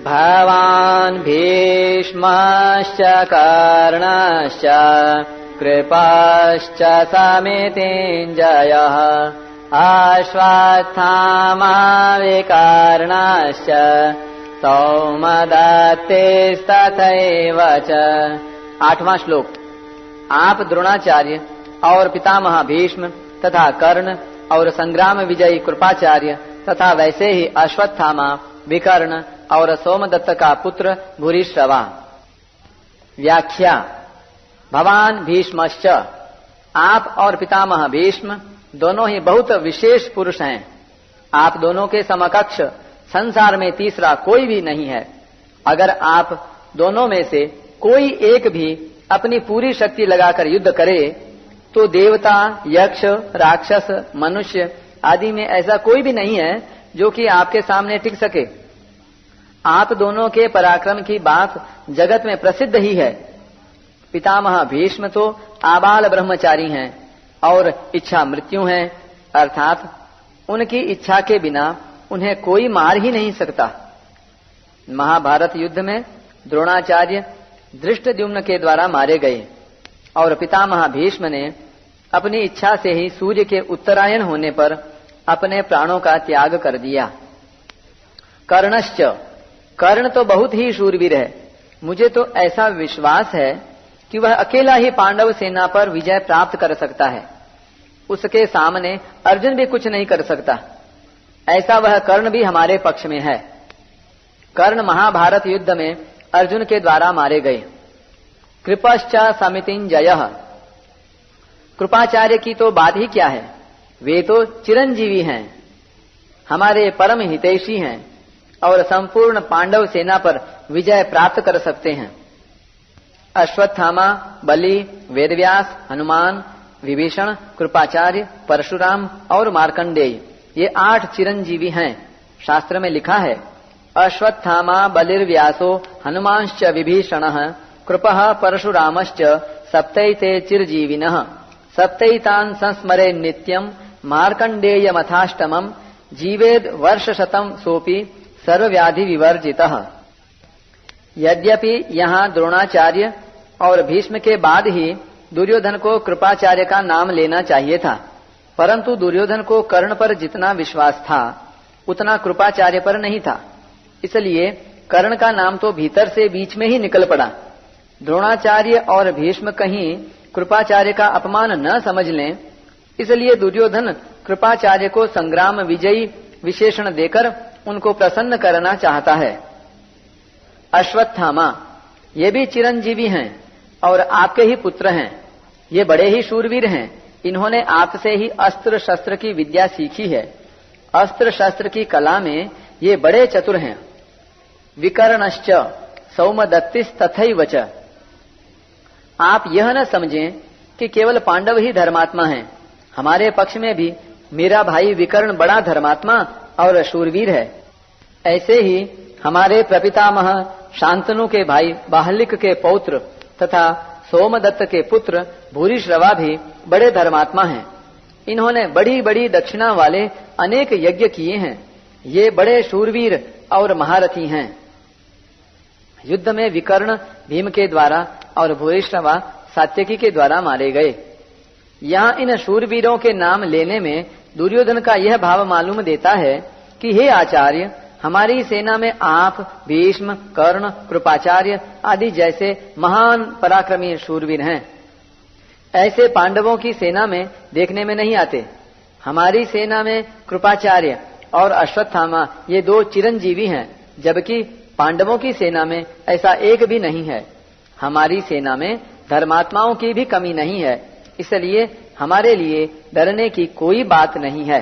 भवान् भीष्मश्च कर्णश्च कृपश्च समितिञ्जयः अश्वत्थामा विकर्णश्च सौमदत्तिस्तथैव च। 8वां श्लोक। आप द्रोणाचार्य और पितामह भीष्म तथा कर्ण और संग्राम विजयी कृपाचार्य तथा वैसे ही अश्वत्थामा विकर्ण और सोमदत्त का पुत्र भूरिश्रवा। व्याख्या। भवान भीष्मश्च, आप और पितामह भीष्म दोनों ही बहुत विशेष पुरुष हैं। आप दोनों के समकक्ष संसार में तीसरा कोई भी नहीं है। अगर आप दोनों में से कोई एक भी अपनी पूरी शक्ति लगाकर युद्ध करे तो देवता, यक्ष, राक्षस, मनुष्य आदि में ऐसा कोई भी नहीं है जो कि आपके सामने टिक सके। आप दोनों के पराक्रम की बात जगत में प्रसिद्ध ही है। पितामह भीष्म तो आबाल ब्रह्मचारी हैं और इच्छा मृत्यु हैं, अर्थात उनकी इच्छा के बिना उन्हें कोई मार ही नहीं सकता। महाभारत युद्ध में द्रोणाचार्य धृष्टद्युम्न के द्वारा मारे गए और पितामह भीष्म ने अपनी इच्छा से ही सूर्य के उत्तरायण होने पर अपने प्राणों का त्याग कर दिया। कर्णश्च, कर्ण तो बहुत ही शूरवीर है। मुझे तो ऐसा विश्वास है कि वह अकेला ही पांडव सेना पर विजय प्राप्त कर सकता है। उसके सामने अर्जुन भी कुछ नहीं कर सकता। ऐसा वह कर्ण भी हमारे पक्ष में है। कर्ण महाभारत युद्ध में अर्जुन के द्वारा मारे गए। कृपश्च समितिञ्जयः, कृपाचार्य की तो बात ही क्या है, वे तो चिरंजीवी हैं, हमारे परम हितैषी हैं और संपूर्ण पांडव सेना पर विजय प्राप्त कर सकते हैं। अश्वत्थामा, बलि, वेदव्यास, हनुमान, विभीषण, कृपाचार्य, परशुराम और मार्कंडेय, ये 8 चिरंजीवी हैं। शास्त्र में लिखा है, अश्वत्थामा बलिर्व्यासो हनुमांश्च विभीषणः कृपः परशुरामश्च सप्तैते चिरजीविनः सप्तैतान् संस्मरे नित्यं मार्कंडेयमथाष्टमं जीवेद वर्षशतं सोपि सर्वव्याधि विवर्जितः। यद्यपि यहाँ द्रोणाचार्य और भीष्म के बाद ही दुर्योधन को कृपाचार्य का नाम लेना चाहिए था, परंतु दुर्योधन को कर्ण पर जितना विश्वास था उतना कृपाचार्य पर नहीं था। इसलिए कर्ण का नाम तो भीतर से बीच में ही निकल पड़ा। द्रोणाचार्य और भीष्म कहीं कृपाचार्य का अपमान न समझ लें, इसलिए दुर्योधन कृपाचार्य को संग्राम विजयी विशेषण देकर उनको प्रसन्न करना चाहता है। अश्वत्थामा, ये भी चिरंजीवी हैं और आपके ही पुत्र हैं। ये बड़े ही शूरवीर हैं। इन्होंने आपसे ही अस्त्र शस्त्र की विद्या सीखी है। अस्त्र शस्त्र की कला में ये बड़े चतुर हैं। विकर्णश्च सौमदत्तिस्तथैव च, आप यह न समझें कि केवल पांडव ही धर्मात्मा हैं। हमारे पक्ष में भी मेरा भाई विकर्ण बड़ा धर्मात्मा और शूरवीर है। ऐसे ही हमारे प्रपितामह शांतनु के भाई बाहलिक के पौत्र तथा सोमदत्त के पुत्र भूरिश्रवा भी बड़े धर्मात्मा हैं। इन्होंने बड़ी बड़ी दक्षिणा वाले अनेक यज्ञ किए हैं। ये बड़े शूरवीर और महारथी हैं। युद्ध में विकर्ण भीम के द्वारा और भूरिश्रवा सात्यकी के द्वारा मारे गए। यहाँ इन शूरवीरों के नाम लेने में दुर्योधन का यह भाव मालूम देता है कि हे आचार्य, हमारी सेना में आप, भीष्म, कर्ण, कृपाचार्य आदि जैसे महान पराक्रमी शूरवीर हैं। ऐसे पांडवों की सेना में देखने में नहीं आते। हमारी सेना में कृपाचार्य और अश्वत्थामा ये 2 चिरंजीवी हैं, जबकि पांडवों की सेना में ऐसा एक भी नहीं है। हमारी सेना में धर्मात्माओं की भी कमी नहीं है, इसलिए हमारे लिए डरने की कोई बात नहीं है।